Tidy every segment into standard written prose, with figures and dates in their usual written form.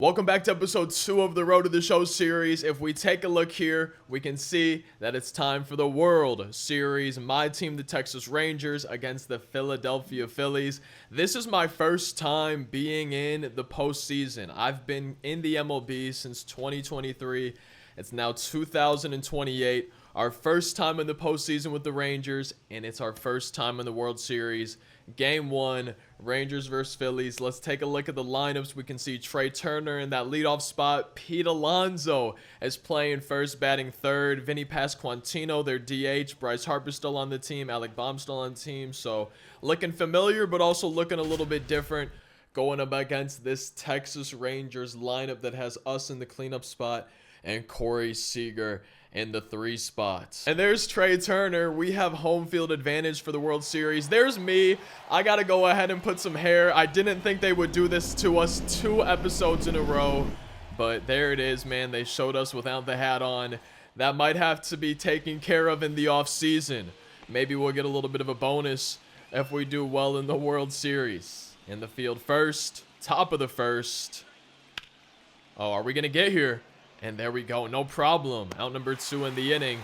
Welcome back to episode 2 of the Road to the Show series. If we take a look here, we can see that it's time for the World Series. My team, the Texas Rangers, against the Philadelphia Phillies. This is my first time being in the postseason. I've been in the MLB since 2023. It's now 2028. Our first time in the postseason with the Rangers, and it's our first time in the World Series. Game 1, Rangers versus Phillies. Let's take a look at the lineups. We can see Trey Turner in that leadoff spot. Pete Alonso is playing first, batting third. Vinny Pasquantino, their DH. Bryce Harper still on the team. Alec Baum still on the team. So looking familiar, but also looking a little bit different. Going up against this Texas Rangers lineup that has us in the cleanup spot and Corey Seager in the 3 spots. And there's Trey Turner. We have home field advantage for the World Series. There's me. I gotta go ahead and put some hair. I didn't think they would do this to us 2 episodes in a row, but there it is, man. They showed us without the hat on. That might have to be taken care of in the off season. Maybe we'll get a little bit of a bonus if we do well in the World Series. In the field first, top of the first. Oh, are we gonna get here? And there we go, no problem. Out number 2 in the inning.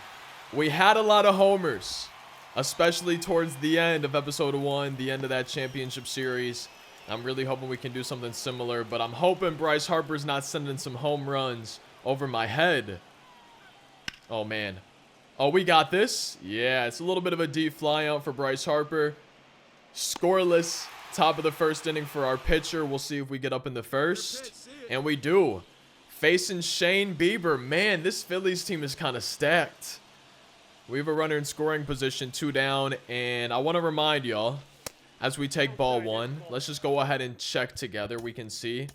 We had a lot of homers, especially towards the end of episode 1, the end of that championship series. I'm really hoping we can do something similar, but I'm hoping Bryce Harper's not sending some home runs over my head. Oh, man. Oh, we got this. Yeah, it's a little bit of a deep fly out for Bryce Harper. Scoreless, top of the first inning for our pitcher. We'll see if we get up in the first. And we do. Facing Shane Bieber. Man, this Phillies team is kind of stacked. We have a runner in scoring position, 2 down. And I want to remind y'all, as we take ball 1, let's just go ahead and check together. We can see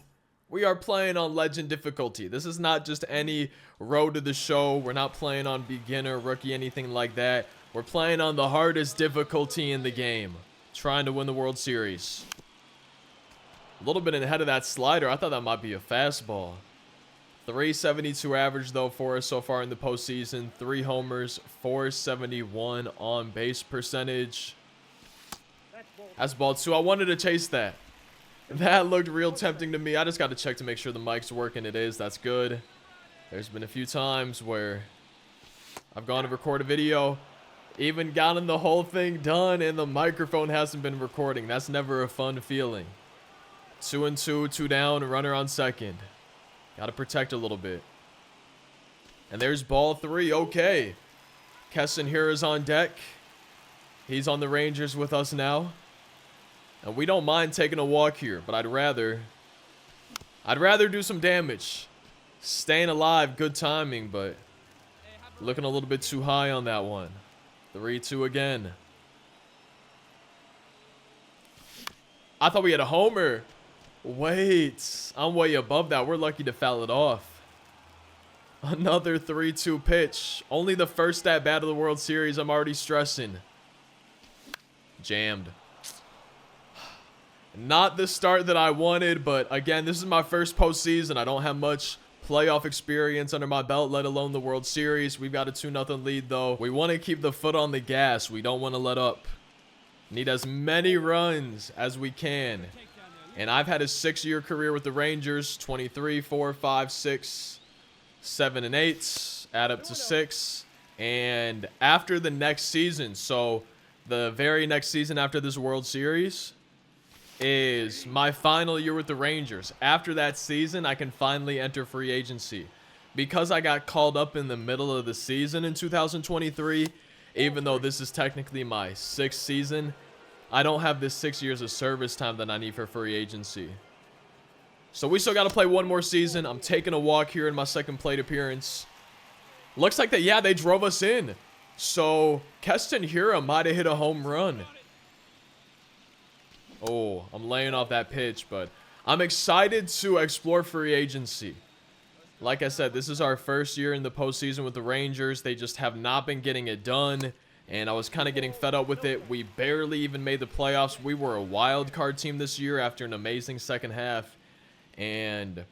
we are playing on legend difficulty. This is not just any road to the show. We're not playing on beginner, rookie, anything like that. We're playing on the hardest difficulty in the game, trying to win the World Series. A little bit ahead of that slider. I thought that might be a fastball. 372 average, though, for us so far in the postseason. 3 homers, 471 on base percentage. That's ball 2. I wanted to chase that. That looked real tempting to me. I just got to check to make sure the mic's working. It is. That's good. There's been a few times where I've gone to record a video, even gotten the whole thing done, and the microphone hasn't been recording. That's never a fun feeling. 2-2, 2 down, runner on second. Got to protect a little bit. And there's ball 3. Okay. Keston here is on deck. He's on the Rangers with us now. And we don't mind taking a walk here, but I'd rather do some damage. Staying alive, good timing, but looking a little bit too high on that one. 3-2 again. I thought we had a homer. Wait, I'm way above that. We're lucky to foul it off. Another 3-2 pitch. Only the first at bat of the World Series. I'm already stressing. Jammed. Not the start that I wanted, but again, this is my first postseason. I don't have much playoff experience under my belt, let alone the World Series. We've got a 2-0 lead, though. We want to keep the foot on the gas. We don't want to let up. Need as many runs as we can. And I've had a 6-year career with the Rangers. 23, 4, 5, 6, 7, and 8. Add up to 6. And after the next season, so the very next season after this World Series is my final year with the Rangers. After that season, I can finally enter free agency. Because I got called up in the middle of the season in 2023, even though this is technically my 6th season, I don't have this 6 years of service time that I need for free agency. So we still got to play one more season. I'm taking a walk here in my second plate appearance. Looks like that, yeah, they drove us in. So Keston Hiura might have hit a home run. Oh, I'm laying off that pitch, but I'm excited to explore free agency. Like I said, this is our first year in the postseason with the Rangers. They just have not been getting it done. And I was kind of getting fed up with it. We barely even made the playoffs. We were a wild card team this year after an amazing second half. And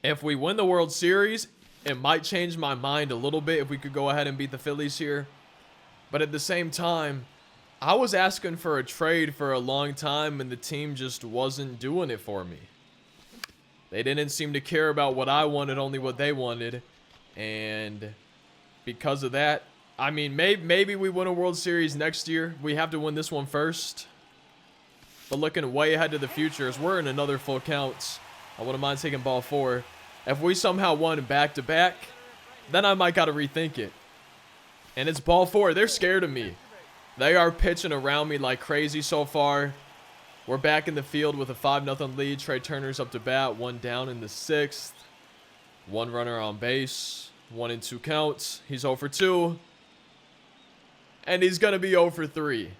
if we win the World Series, it might change my mind a little bit if we could go ahead and beat the Phillies here. But at the same time, I was asking for a trade for a long time, and the team just wasn't doing it for me. They didn't seem to care about what I wanted, only what they wanted. And because of that, I mean, maybe we win a World Series next year. We have to win this one first. But looking way ahead to the future, as we're in another full count, I wouldn't mind taking ball 4. If we somehow won back-to-back, then I might got to rethink it. And it's ball 4. They're scared of me. They are pitching around me like crazy so far. We're back in the field with a 5-0 lead. Trey Turner's up to bat. 1 down in the 6th. 1 runner on base. 1-2 counts. He's 0 for 2. And he's going to be 0 for 3.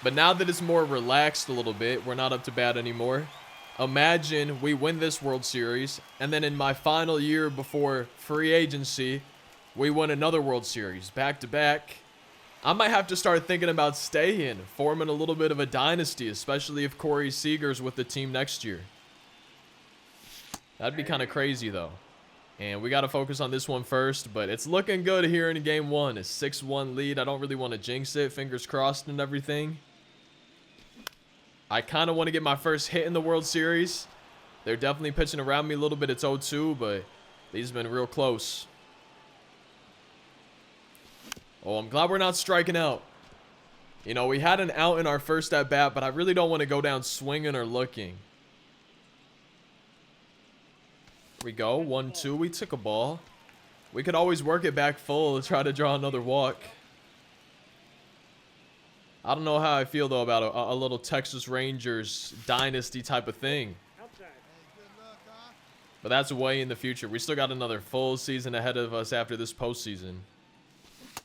But now that it's more relaxed a little bit, we're not up to bat anymore. Imagine we win this World Series, and then in my final year before free agency, we win another World Series, back-to-back. I might have to start thinking about staying, forming a little bit of a dynasty, especially if Corey Seager's with the team next year. That'd be kind of crazy, though. And we got to focus on this one first, but it's looking good here in Game 1. A 6-1 lead. I don't really want to jinx it. Fingers crossed and everything. I kind of want to get my first hit in the World Series. They're definitely pitching around me a little bit. It's 0-2, but these have been real close. Oh, I'm glad we're not striking out. You know, we had an out in our first at-bat, but I really don't want to go down swinging or looking. Here we go. 1-2. We took a ball. We could always work it back full to try to draw another walk. I don't know how I feel, though, about a little Texas Rangers dynasty type of thing. But that's way in the future. We still got another full season ahead of us after this postseason.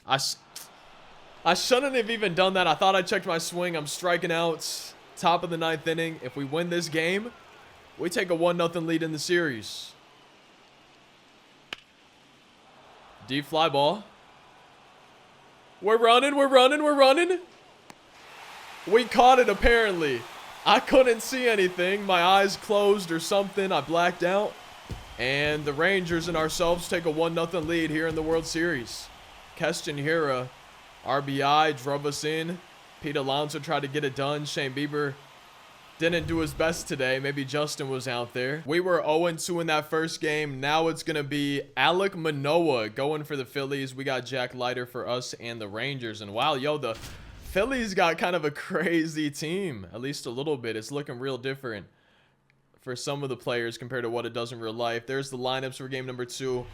I shouldn't have even done that. I thought I checked my swing. I'm striking out. Top of the 9th inning. If we win this game, we take a 1-0 lead in the series. Deep fly ball. We're running. We're running. We're running. We caught it, apparently. I couldn't see anything. My eyes closed or something. I blacked out. And the Rangers and ourselves take a 1-0 lead here in the World Series. Keston Hiura, RBI, drove us in. Pete Alonso tried to get it done. Shane Bieber didn't do his best today. Maybe Justin was out there. We were 0-2 in that first game. Now it's going to be Alek Manoah going for the Phillies. We got Jack Leiter for us and the Rangers. And wow, yo, the Phillies got kind of a crazy team. At least a little bit. It's looking real different for some of the players compared to what it does in real life. There's the lineups for game number 2.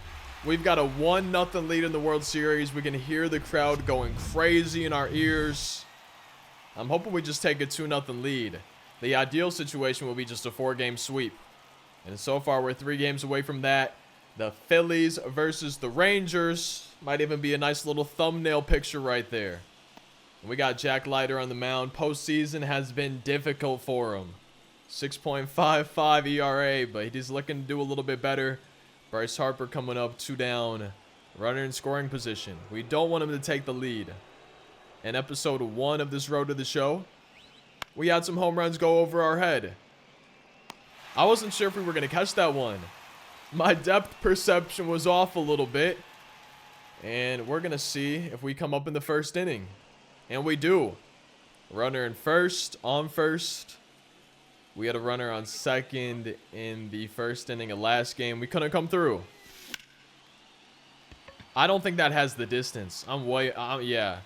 We've got a 1-0 lead in the World Series. We can hear the crowd going crazy in our ears. I'm hoping we just take a 2-0 lead. The ideal situation will be just a 4-game sweep. And so far, we're 3 games away from that. The Phillies versus the Rangers. Might even be a nice little thumbnail picture right there. And we got Jack Leiter on the mound. Postseason has been difficult for him. 6.55 ERA, but he's looking to do a little bit better. Bryce Harper coming up, 2 down. Runner in scoring position. We don't want him to take the lead. In episode 1 of this Road to the Show, we had some home runs go over our head. I wasn't sure if we were going to catch that one. My depth perception was off a little bit. And we're going to see if we come up in the first inning. And we do. Runner in first, on first. We had a runner on second in the first inning of last game. We couldn't come through. I don't think that has the distance. Yeah.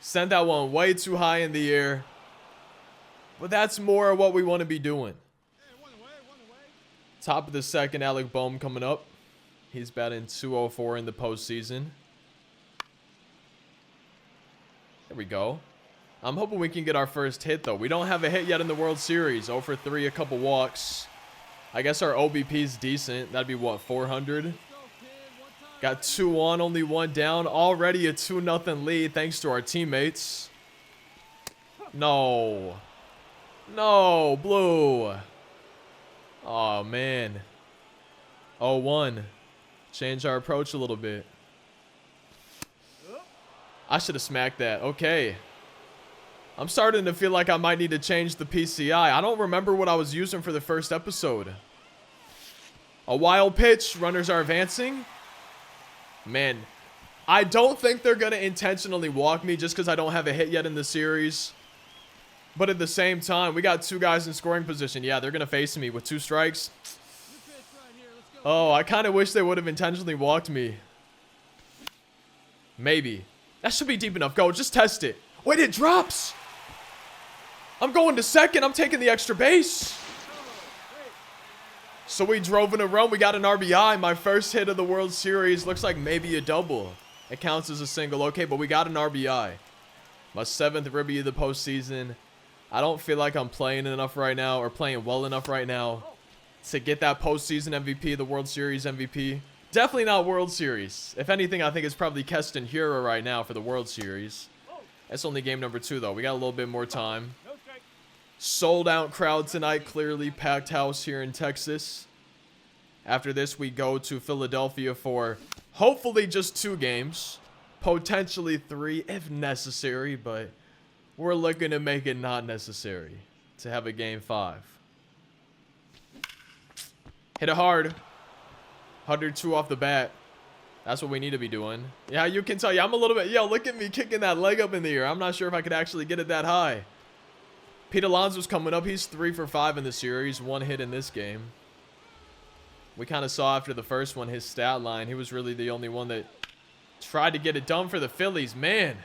Sent that one way too high in the air. But that's more of what we want to be doing. Top of the second, Alec Bohm coming up. He's batting .204 in the postseason. There we go. I'm hoping we can get our first hit, though. We don't have a hit yet in the World Series. 0 for 3, a couple walks. I guess our OBP is decent. That'd be, what, 400? Got 2 on, only 1 down. Already a 2-0 lead thanks to our teammates. No. No, Blue. Oh, man. 0-1. Change our approach a little bit. I should have smacked that. Okay. I'm starting to feel like I might need to change the PCI. I don't remember what I was using for the first episode. A wild pitch. Runners are advancing. Man, I don't think they're going to intentionally walk me just because I don't have a hit yet in the series. But at the same time, we got 2 guys in scoring position. Yeah, they're going to face me with 2 strikes. Oh, I kind of wish they would have intentionally walked me. Maybe. That should be deep enough. Go, just test it. Wait, it drops. I'm going to second. I'm taking the extra base. So we drove in a run. We got an RBI. My first hit of the World Series. Looks like maybe a double. It counts as a single. Okay, but we got an RBI. My 7th ribby of the postseason. I don't feel like I'm playing enough right now or playing well enough right now to get that postseason MVP, the World Series MVP. Definitely not World Series. If anything, I think it's probably Keston Hiura right now for the World Series. That's only game number 2, though. We got a little bit more time. Sold out crowd tonight. Clearly packed house here in Texas. After this, we go to Philadelphia for hopefully just 2 games. Potentially 3 if necessary, but we're looking to make it not necessary to have a game 5. Hit it hard. 102 off the bat. That's what we need to be doing. Yeah, you can tell. Yeah, I'm a little bit. Yo, look at me kicking that leg up in the air. I'm not sure if I could actually get it that high. Pete Alonso's coming up. He's 3 for 5 in the series. 1 hit in this game. We kind of saw after the first one his stat line. He was really the only one that tried to get it done for the Phillies. Man.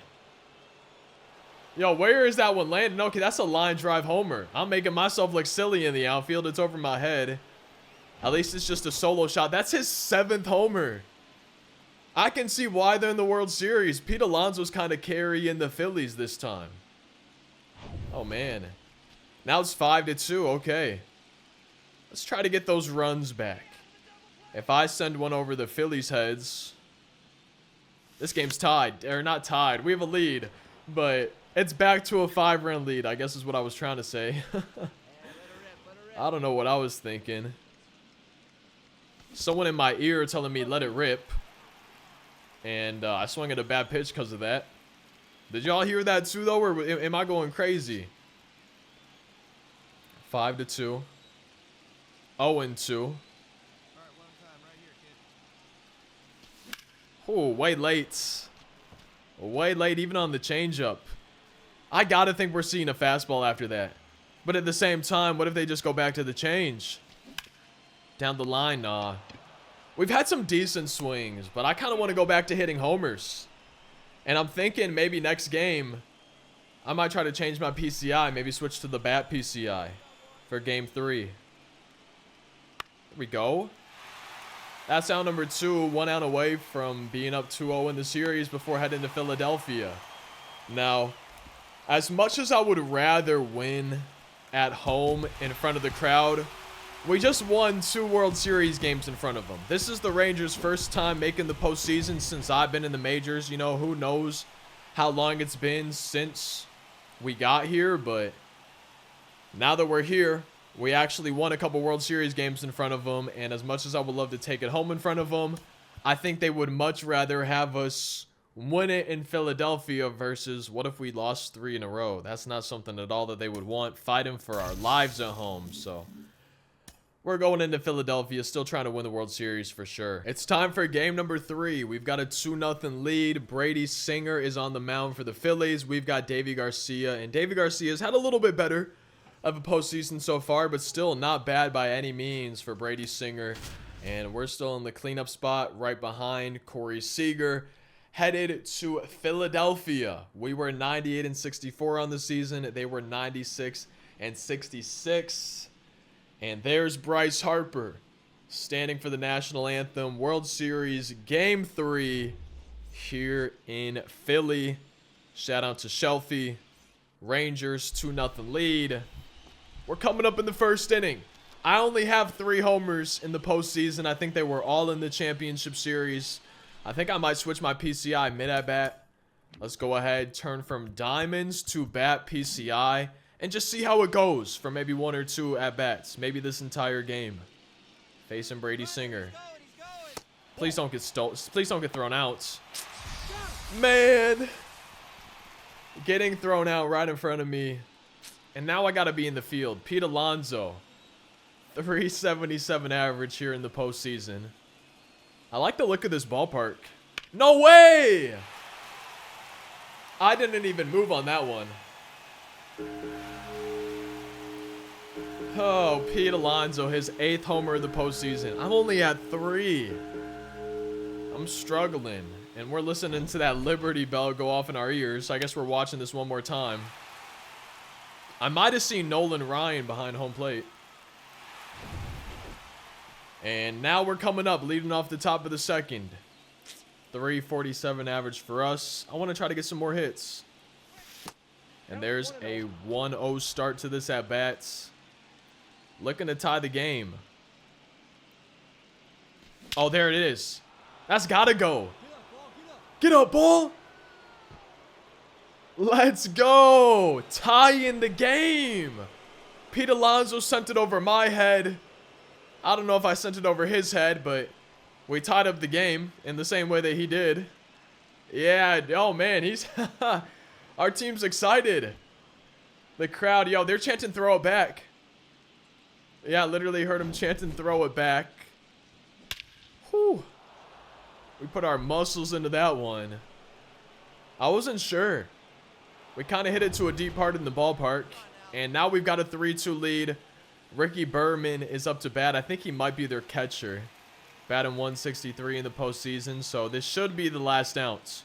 Yo, where is that one landing? Okay, that's a line drive homer. I'm making myself look silly in the outfield. It's over my head. At least it's just a solo shot. That's his 7th homer. I can see why they're in the World Series. Pete Alonso's kind of carrying the Phillies this time. Oh, man. Now it's 5-2. Okay. Let's try to get those runs back. If I send one over the Phillies' heads... This game's tied. Or not tied. We have a lead. But it's back to a 5-run lead, I guess is what I was trying to say. I don't know what I was thinking. Someone in my ear telling me let it rip. And I swung at a bad pitch because of that. Did y'all hear that too, though? Or am I going crazy? 5-2. 0-2. Oh, way late. Way late, even on the changeup. I gotta think we're seeing a fastball after that. But at the same time, what if they just go back to the change? Down the line, nah. We've had some decent swings, but I kind of want to go back to hitting homers. And I'm thinking maybe next game, I might try to change my PCI. Maybe switch to the bat PCI for game 3. There we go. That's out number 2, 1 out away from being up 2-0 in the series before heading to Philadelphia. Now, as much as I would rather win at home in front of the crowd, we just won 2 World Series games in front of them. This is the Rangers' first time making the postseason since I've been in the majors. You know, who knows how long it's been since we got here, but now that we're here, we actually won a couple World Series games in front of them, and as much as I would love to take it home in front of them, I think they would much rather have us win it in Philadelphia versus what if we lost 3 in a row. That's not something at all that they would want, fighting for our lives at home. So we're going into Philadelphia, still trying to win the World Series for sure. It's time for game number 3. We've got a 2-0 lead. Brady Singer is on the mound for the Phillies. We've got Davy Garcia, and Davy Garcia's had a little bit better of a postseason so far, but still not bad by any means for Brady Singer. And we're still in the cleanup spot right behind Corey Seager, headed to Philadelphia. We were 98-64 on the season. They were 96-66. And there's Bryce Harper standing for the national anthem. World Series Game 3 here in Philly. Shout out to Shelfie. Rangers 2-0 lead. We're coming up in the first inning. I only have 3 homers in the postseason. I think they were all in the championship series. I think I might switch my PCI mid-at-bat. Let's go ahead, turn from diamonds to bat PCI, and just see how it goes for maybe 1 or 2 at-bats. Maybe this entire game. Facing Brady Singer. Please don't get Please don't get thrown out. Man. Getting thrown out right in front of me. And now I got to be in the field. Pete Alonso. 377 average here in the postseason. I like the look of this ballpark. No way! I didn't even move on that one. Oh, Pete Alonso, his 8th homer of the postseason. I'm only at 3. I'm struggling. And we're listening to that Liberty Bell go off in our ears. I guess we're watching this one more time. I might have seen Nolan Ryan behind home plate. And now we're coming up, leading off the top of the second. 347 average for us. I want to try to get some more hits. And there's a 1-0 start to this at-bats. Looking to tie the game. Oh, there it is. That's got to go. Get up, ball. Let's go. Tie in the game. Pete Alonso sent it over my head. I don't know if I sent it over his head, but we tied up the game in the same way that he did. Yeah, oh man, he's... Our team's excited. The crowd, yo, they're chanting throw it back. Yeah, I literally heard him chanting throw it back. Whew. We put our muscles into that one. I wasn't sure. We kind of hit it to a deep part in the ballpark. And now we've got a 3-2 lead. Ricky Berman is up to bat. I think he might be their catcher. Batting 163 in the postseason. So this should be the last ounce.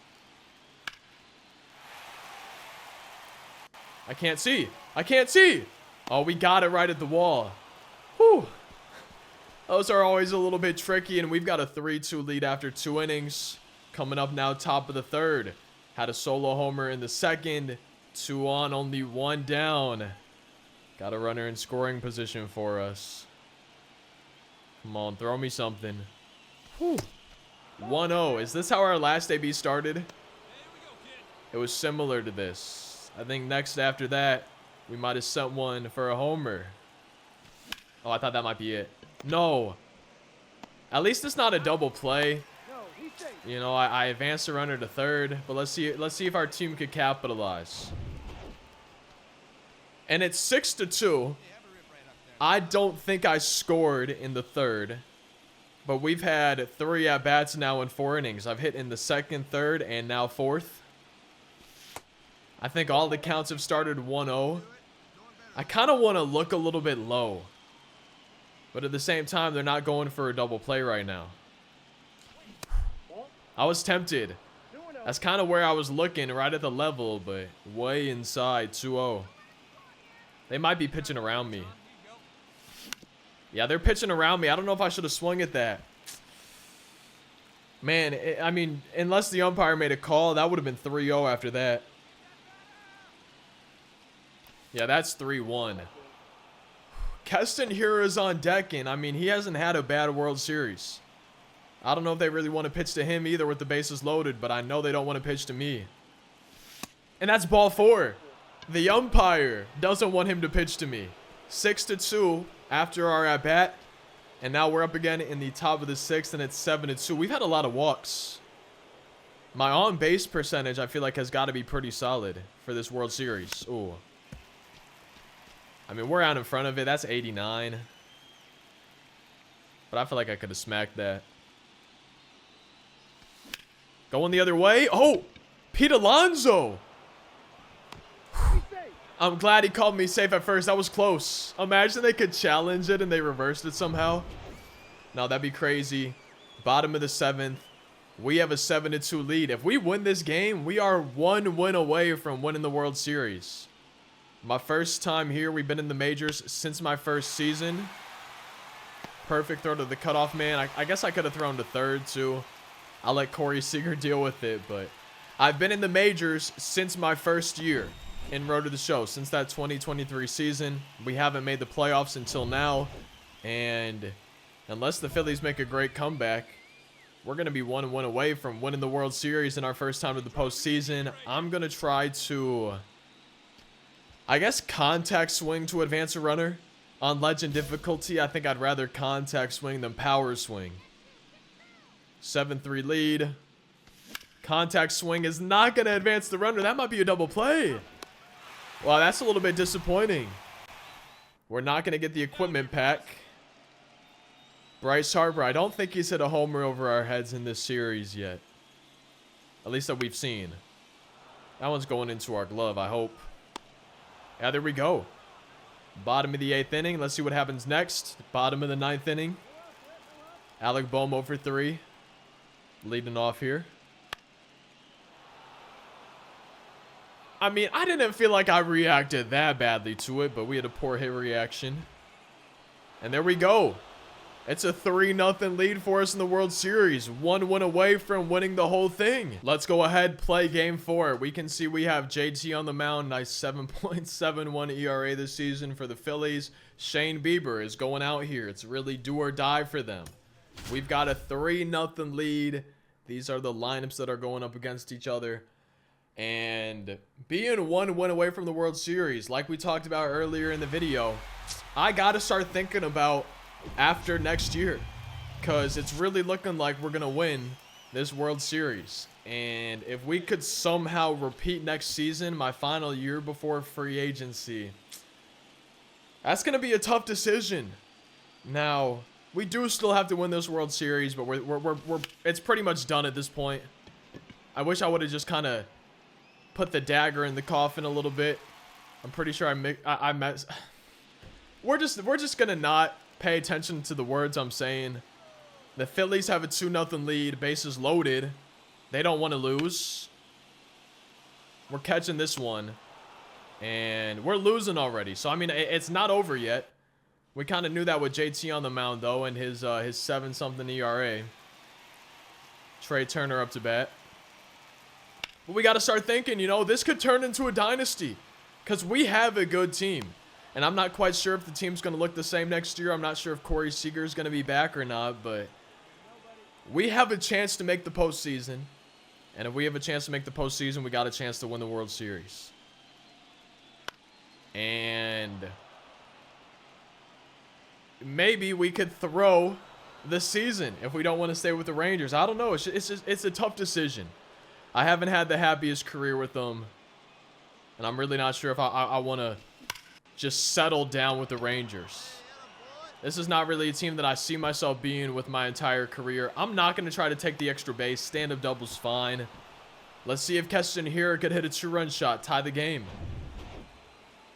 I can't see. I can't see. Oh, we got it right at the wall. Whew. Those are always a little bit tricky, and we've got a 3-2 lead after 2 innings. Coming up now, top of the third. Had a solo homer in the second. 2 on, only 1 down. Got a runner in scoring position for us. Come on, throw me something. Whew. 1-0. Is this how our last AB started? It was similar to this. I think next after that, we might have sent one for a homer. Oh, I thought that might be it. No. At least it's not a double play. You know, I advanced the runner to third, but let's see if our team could capitalize. And it's 6-2. I don't think I scored in the third, but we've had 3 at-bats now in 4 innings. I've hit in the second, third, and now fourth. I think all the counts have started 1-0. I kind of want to look a little bit low, but at the same time, they're not going for a double play right now. I was tempted. That's kind of where I was looking, right at the level, but way inside, 2-0. They might be pitching around me. Yeah, they're pitching around me. I don't know if I should have swung at that. Man, I mean, unless the umpire made a call, that would have been 3-0 after that. Yeah, that's 3-1. Keston Hiura is on deck, and I mean, he hasn't had a bad World Series. I don't know if they really want to pitch to him either with the bases loaded, but I know they don't want to pitch to me. And that's ball 4. The umpire doesn't want him to pitch to me. 6-2 after our at-bat. And now we're up again in the top of the 6th, and it's 7-2. We've had a lot of walks. My on-base percentage, I feel like, has got to be pretty solid for this World Series. Ooh. I mean, we're out in front of it. That's 89. But I feel like I could have smacked that. Going the other way. Oh, Pete Alonso. I'm glad he called me safe at first. That was close. Imagine they could challenge it and they reversed it somehow. No, that'd be crazy. Bottom of the 7th. We have a 7-2 lead. If we win this game, we are 1 win away from winning the World Series. My first time here. We've been in the majors since my first season. Perfect throw to the cutoff man. I guess I could have thrown to third too. I'll let Corey Seager deal with it, but I've been in the majors since my first year in Road to the Show. Since that 2023 season, we haven't made the playoffs until now, and unless the Phillies make a great comeback, we're going to be 1 win away from winning the World Series in our first time to the postseason. I'm going to try to, I guess, contact swing to advance a runner. On legend difficulty, I think I'd rather contact swing than power swing. 7-3 lead. Contact swing is not going to advance the runner. That might be a double play. Wow, that's a little bit disappointing. We're not going to get the equipment pack. Bryce Harper, I don't think he's hit a homer over our heads in this series yet. At least that we've seen. That one's going into our glove, I hope. Yeah, there we go. Bottom of the 8th inning. Let's see what happens next. Bottom of the 9th inning. Alec Bohm over 3. Leading off here. I mean, I didn't feel like I reacted that badly to it, but we had a poor hit reaction. And there we go. It's a 3-0 lead for us in the World Series. 1 win away from winning the whole thing. Let's go ahead, play game 4. We can see we have JT on the mound. Nice 7.71 ERA this season for the Phillies. Shane Bieber is going out here. It's really do or die for them. We've got a 3-0 lead. These are the lineups that are going up against each other. And being 1 win away from the World Series, like we talked about earlier in the video, I got to start thinking about after next year, because it's really looking like we're gonna win this World Series. And if we could somehow repeat next season, my final year before free agency, that's gonna be a tough decision. Now we do still have to win this World Series, but we're it's pretty much done at this point. I wish I would have just kind of put the dagger in the coffin a little bit. I'm pretty sure I met. We're just gonna not pay attention to the words I'm saying. The Phillies have a 2-0 lead, bases loaded. They don't want to lose. We're catching this one, and we're losing already. So I mean, it's not over yet. We kind of knew that with JT on the mound though, and his 7-something ERA. Trey Turner up to bat. But we got to start thinking, you know, this could turn into a dynasty, because we have a good team. And I'm not quite sure if the team's going to look the same next year. I'm not sure if Corey Seager is going to be back or not. But we have a chance to make the postseason. And if we have a chance to make the postseason, we got a chance to win the World Series. And maybe we could throw the season if we don't want to stay with the Rangers. I don't know. It's a tough decision. I haven't had the happiest career with them. And I'm really not sure if I want to just settle down with the Rangers. This is not really a team that I see myself being with my entire career. I'm not going to try to take the extra base. Stand-up double's fine. Let's see if Keston here could hit a 2-run shot, tie the game.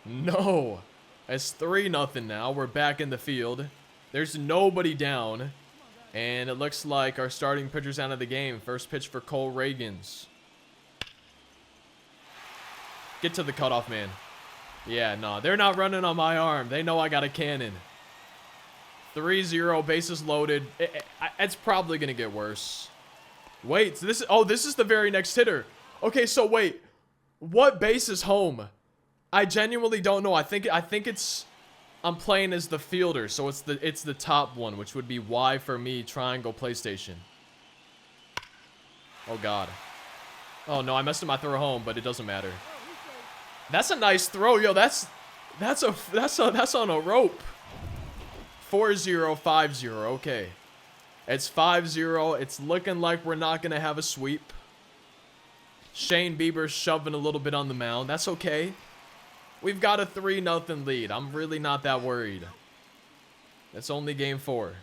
No. It's 3-0 now. We're back in the field. There's nobody down. And it looks like our starting pitcher's out of the game. First pitch for Cole Reagans. Get to the cutoff, man. Yeah, no, they're not running on my arm. They know I got a cannon. 3-0, bases loaded. It's probably going to get worse. Wait, this is the very next hitter. Okay, so wait. What base is home? I genuinely don't know. I think it's I'm playing as the fielder, so it's the top one, which would be Y for me, triangle PlayStation. Oh god. Oh no, I messed up my throw home, but it doesn't matter. That's a nice throw, yo. That's on a rope. 4-0, 5-0. Okay. It's 5-0. It's looking like we're not gonna have a sweep. Shane Bieber shoving a little bit on the mound. That's okay. We've got a 3-0 lead. I'm really not that worried. It's only game 4.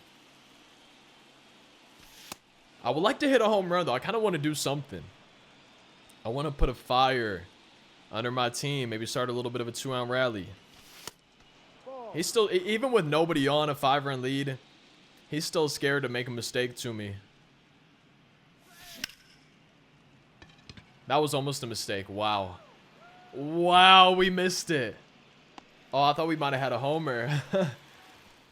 I would like to hit a home run though. I kind of want to do something. I want to put a fire under my team, maybe start a little bit of a 2-out rally. He's still, even with nobody on, a 5-run lead, he's still scared to make a mistake to me. That was almost a mistake. Wow. Wow, we missed it. Oh, I thought we might have had a homer. All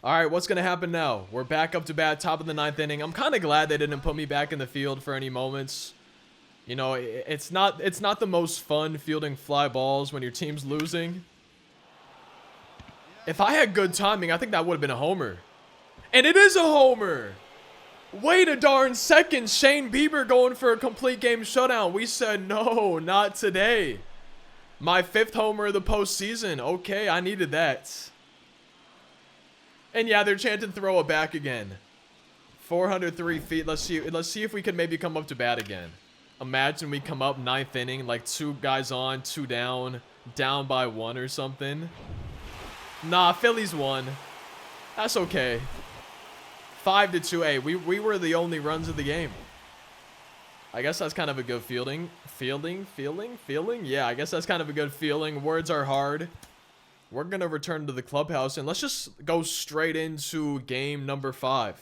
right, what's going to happen now? We're back up to bat, top of the 9th inning. I'm kind of glad they didn't put me back in the field for any moments. You know, it's not the most fun fielding fly balls when your team's losing. If I had good timing, I think that would have been a homer. And it is a homer. Wait a darn second. Shane Bieber going for a complete game shutout. We said no, not today. My 5th homer of the postseason. Okay, I needed that. And yeah, they're chanting throw it back again. 403 feet. Let's see if we can maybe come up to bat again. Imagine we come up 9th inning, like 2 guys on, 2 down by 1 or something. Nah, Phillies won. That's okay. 5-2. Hey, we were the only runs of the game. I guess that's kind of a good feeling. Feeling? Yeah, I guess that's kind of a good feeling. Words are hard. we're going to return to the clubhouse, and let's just go straight into game number 5.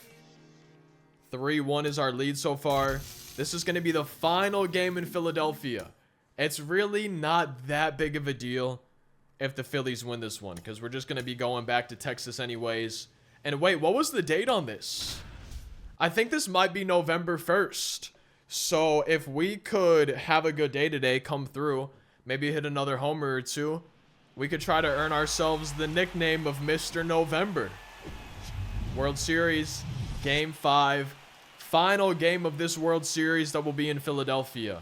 3-1 is our lead so far. This is going to be the final game in Philadelphia. It's really not that big of a deal if the Phillies win this one, because we're just going to be going back to Texas anyways. And wait, what was the date on this? I think this might be November 1st. So if we could have a good day today, come through, maybe hit another homer or two, we could try to earn ourselves the nickname of Mr. November. World Series, Game 5. Final game of this World Series that will be in Philadelphia.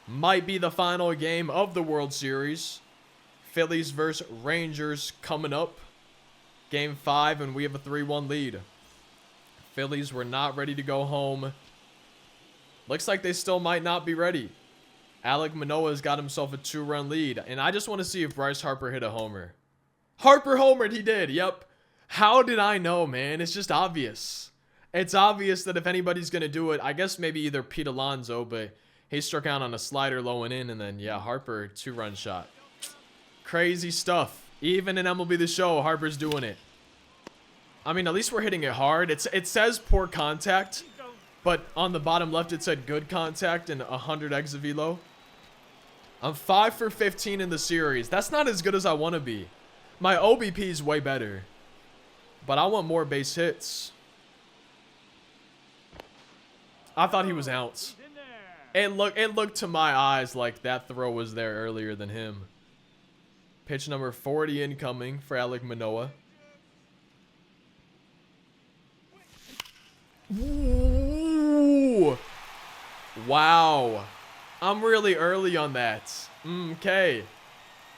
Might be the final game of the World Series. Phillies versus Rangers coming up. Game 5, and we have a 3-1 lead. Phillies were not ready to go home. Looks like they still might not be ready. Alek Manoah's got himself a 2-run lead, and I just want to see if Bryce Harper hit a homer. Harper homered, he did, yep. How did I know, man? It's just obvious. It's obvious that if anybody's going to do it, I guess maybe either Pete Alonso, but he struck out on a slider low and in, and then, yeah, Harper, 2-run shot. Crazy stuff. Even in MLB The Show, Harper's doing it. I mean, at least we're hitting it hard. It says poor contact, but on the bottom left, it said good contact and 100 exit velo. I'm 5 for 15 in the series. That's not as good as I want to be. My OBP is way better, but I want more base hits. I thought he was out. It looked to my eyes like that throw was there earlier than him. Pitch number 40 incoming for Alek Manoah. Ooh. Wow. I'm really early on that. Okay.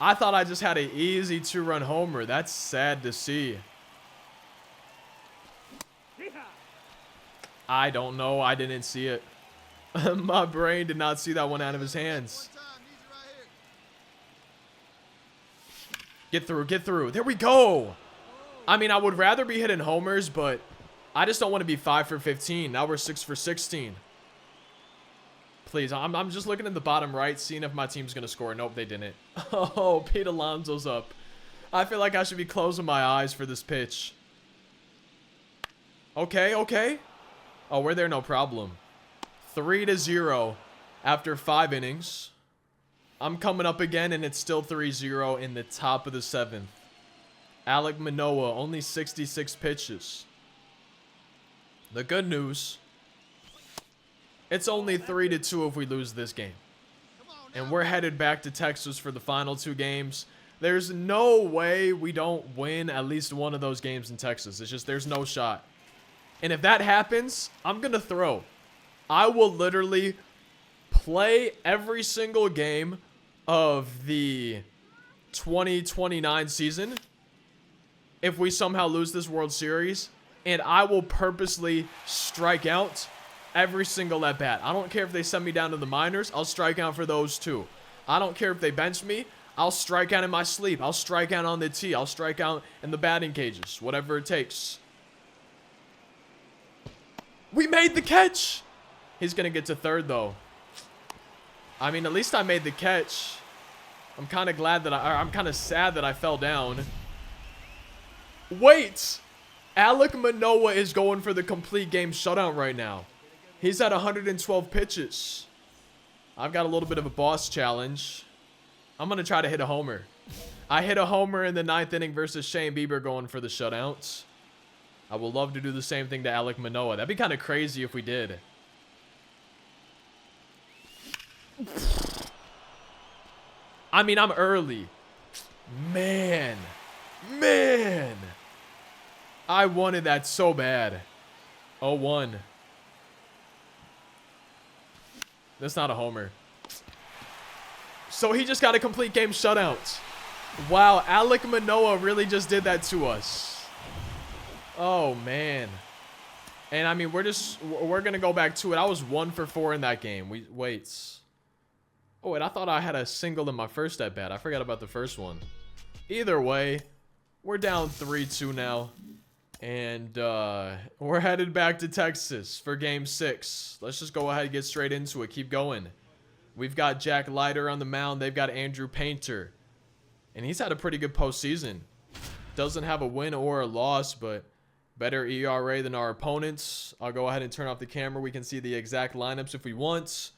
I thought I just had an easy 2-run homer. That's sad to see. I don't know. I didn't see it. My brain did not see that one out of his hands. Get through, get through. There we go. I mean, I would rather be hitting homers, but I just don't want to be 5 for 15. Now we're 6 for 16. Please, I'm just looking at the bottom right, seeing if my team's going to score. Nope, they didn't. Oh, Pete Alonso's up. I feel like I should be closing my eyes for this pitch. Okay, okay. Oh, we're there, no problem. 3-0 after 5 innings. I'm coming up again, and it's still 3-0 in the top of the 7th. Alek Manoah, only 66 pitches. The good news, it's only 3-2 if we lose this game. And we're headed back to Texas for the final 2 games. There's no way we don't win at least one of those games in Texas. It's just there's no shot. And if that happens, I'm going to throw. I will literally play every single game of the 2029 season if we somehow lose this World Series, and I will purposely strike out every single at bat. I don't care if they send me down to the minors. I'll strike out for those too. I don't care if they bench me. I'll strike out in my sleep. I'll strike out on the tee. I'll strike out in the batting cages. Whatever it takes. We made the catch. He's going to get to third, though. I mean, at least I made the catch. I'm kind of glad that I'm kind of sad that I fell down. Wait. Alek Manoah is going for the complete game shutout right now. He's at 112 pitches. I've got a little bit of a boss challenge. I'm going to try to hit a homer. I hit a homer in the 9th inning versus Shane Bieber going for the shutouts. I would love to do the same thing to Alek Manoah. That'd be kind of crazy if we did. I mean, I'm early. Man. I wanted that so bad. 0-1. That's not a homer. So he just got a complete game shutout. Wow, Alek Manoah really just did that to us. Oh, man. And, I mean, we're going to go back to it. I was 1 for 4 in that game. Wait. Oh, wait, I thought I had a single in my first at-bat. I forgot about the first one. Either way, we're down 3-2 now. And we're headed back to Texas for Game 6. Let's just go ahead and get straight into it. Keep going. We've got Jack Leiter on the mound. They've got Andrew Painter. And he's had a pretty good postseason. Doesn't have a win or a loss, but better ERA than our opponents. I'll go ahead and turn off the camera. We can see the exact lineups if we want.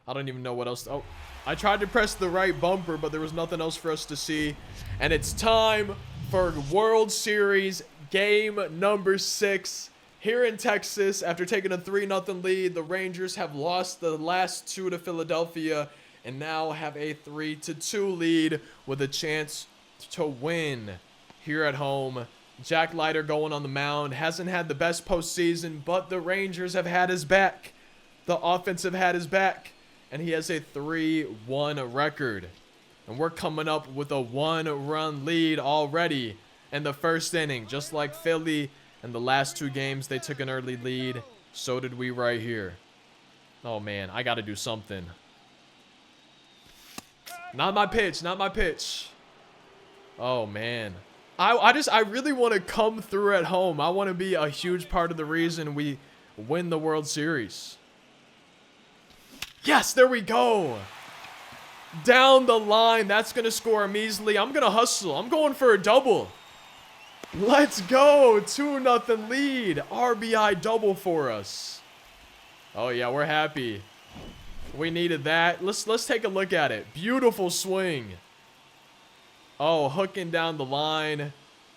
I don't even know what else. Oh, I tried to press the right bumper, but there was nothing else for us to see. And it's time for World Series game number 6 here in Texas. After taking a 3-0 lead, the Rangers have lost the last 2 to Philadelphia and now have a 3-2 lead with a chance to win here at home. Jack Leiter going on the mound. Hasn't had the best postseason, but the Rangers have had his back. The offense have had his back, and he has a 3-1 record. And we're coming up with a 1-run lead already in the first inning. Just like Philly in the last 2 games, they took an early lead. So did we right here. Oh, man, I got to do something. Not my pitch, not my pitch. Oh, man. I really want to come through at home. I want to be a huge part of the reason we win the World Series. Yes, there we go. Down the line. That's going to score him easily. I'm going to hustle. I'm going for a double. Let's go. 2-0 lead. RBI double for us. Oh, yeah, we're happy. We needed that. Let's take a look at it. Beautiful swing. Oh, hooking down the line.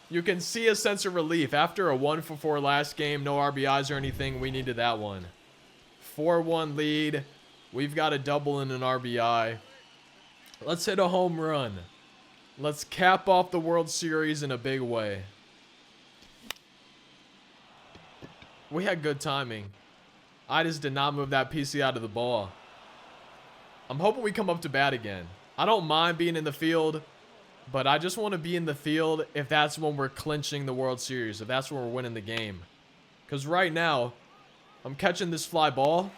You can see a sense of relief. After a 1-for-4 last game, no RBIs or anything, we needed that one. 4-1 lead. We've got a double and an RBI. Let's hit a home run. Let's cap off the World Series in a big way. We had good timing. I just did not move that PC out of the ball. I'm hoping we come up to bat again. I don't mind being in the field, but I just want to be in the field if that's when we're clinching the World Series, if that's when we're winning the game. Because right now, I'm catching this fly ball,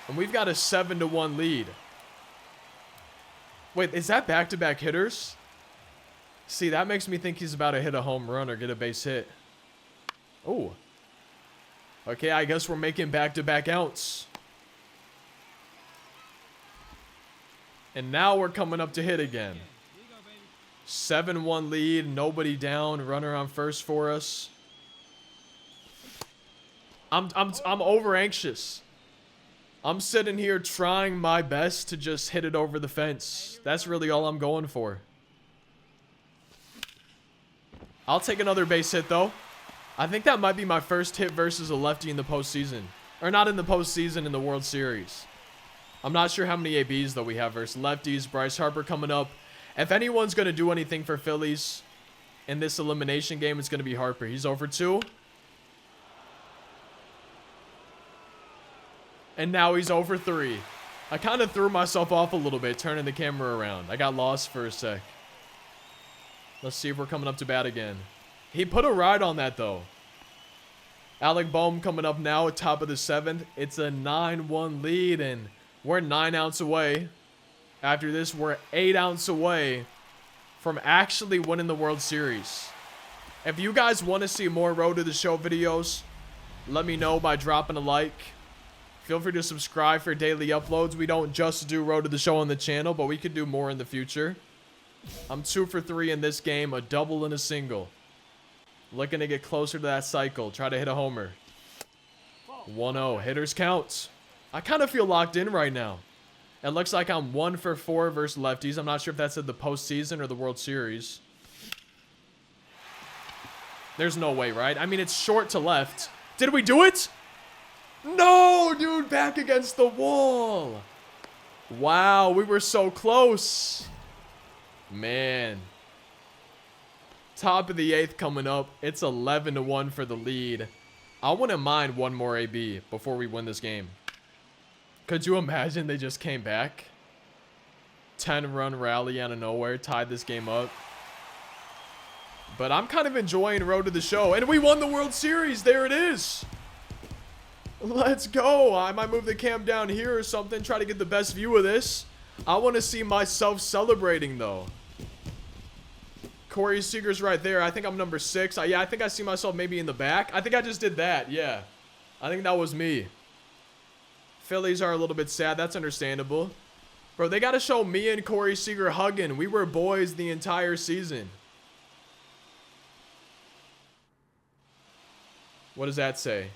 and we've got a 7-1 lead. Wait, is that back-to-back hitters? See, that makes me think he's about to hit a home run or get a base hit. Oh. Okay, I guess we're making back-to-back outs. And now we're coming up to hit again. 7-1 lead, nobody down, runner on first for us. I'm over anxious. I'm sitting here trying my best to just hit it over the fence. That's really all I'm going for. I'll take another base hit though. I think that might be my first hit versus a lefty in the postseason. Or not in the postseason, in the World Series. I'm not sure how many ABs though we have versus lefties. Bryce Harper coming up. If anyone's going to do anything for Phillies in this elimination game, it's going to be Harper. He's over 2. And now he's over 3. I kind of threw myself off a little bit, turning the camera around. I got lost for a sec. Let's see if we're coming up to bat again. He put a ride on that, though. Alec Boehm coming up now at top of the 7th. It's a 9-1 lead, and we're 9 outs away. After this, we're 8 outs away from actually winning the World Series. If you guys want to see more Road to the Show videos, let me know by dropping a like. Feel free to subscribe for daily uploads. We don't just do Road to the Show on the channel, but we could do more in the future. I'm 2 for 3 in this game, a double and a single. Looking to get closer to that cycle. Try to hit a homer. 1-0. Hitters count. I kind of feel locked in right now. It looks like I'm 1 for 4 versus lefties. I'm not sure if that's in the postseason or the World Series. There's no way, right? I mean, it's short to left. Did we do it? No, dude. Back against the wall. Wow, we were so close. Man. Top of the 8th coming up. It's 11-1 for the lead. I wouldn't mind one more AB before we win this game. Could you imagine they just came back? 10-run rally out of nowhere. Tied this game up. But I'm kind of enjoying Road to the Show. And we won the World Series. There it is. Let's go. I might move the cam down here or something. Try to get the best view of this. I want to see myself celebrating, though. Corey Seager's right there. I think I'm number 6. Yeah, I think I see myself maybe in the back. I think I just did that. Yeah. I think that was me. Phillies are a little bit sad. That's understandable. Bro, they got to show me and Corey Seager hugging. We were boys the entire season. What does that say?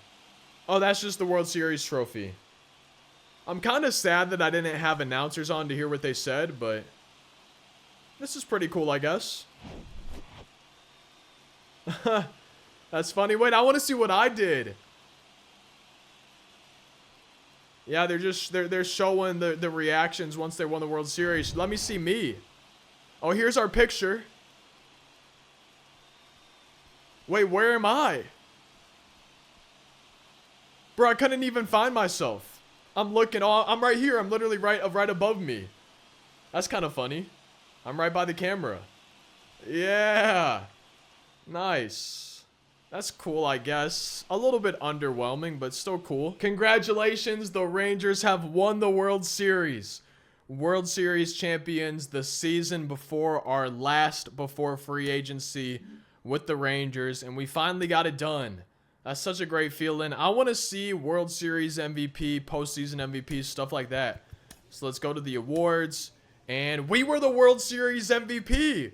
Oh, that's just the World Series trophy. I'm kind of sad that I didn't have announcers on to hear what they said, but this is pretty cool, I guess. That's funny. Wait, I want to see what I did. Yeah, they're showing the reactions once they won the World Series. Let me see me. Oh, here's our picture. Wait, where am I? Bro, I couldn't even find myself. I'm looking. Oh, I'm right here. I'm literally right above me. That's kind of funny. I'm right by the camera. Yeah. Nice. That's cool, I guess. A little bit underwhelming, but still cool. Congratulations, the Rangers have won the World Series. World Series champions the season before our last before free agency with the Rangers, and we finally got it done. That's such a great feeling. I want to see World Series MVP, postseason MVP, stuff like that. So let's go to the awards, and we were the World Series MVP.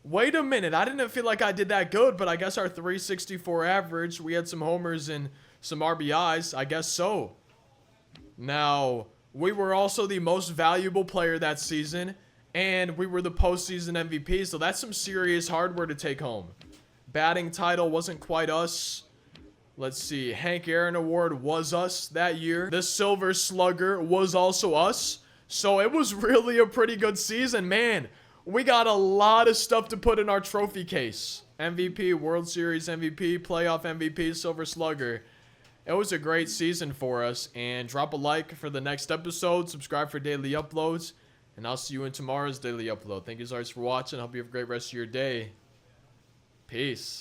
Wait a minute, I didn't feel like I did that good, but I guess our 364 average, we had some homers and some RBIs, I guess so. Now, we were also the most valuable player that season, and we were the postseason MVP, so that's some serious hardware to take home. Batting title wasn't quite us. Let's see, Hank Aaron Award was us that year. The Silver Slugger was also us, so it was really a pretty good season, man. We got a lot of stuff to put in our trophy case. MVP, World Series MVP, Playoff MVP, Silver Slugger. It was a great season for us. And drop a like for the next episode. Subscribe for daily uploads. And I'll see you in tomorrow's daily upload. Thank you so much for watching. I hope you have a great rest of your day. Peace.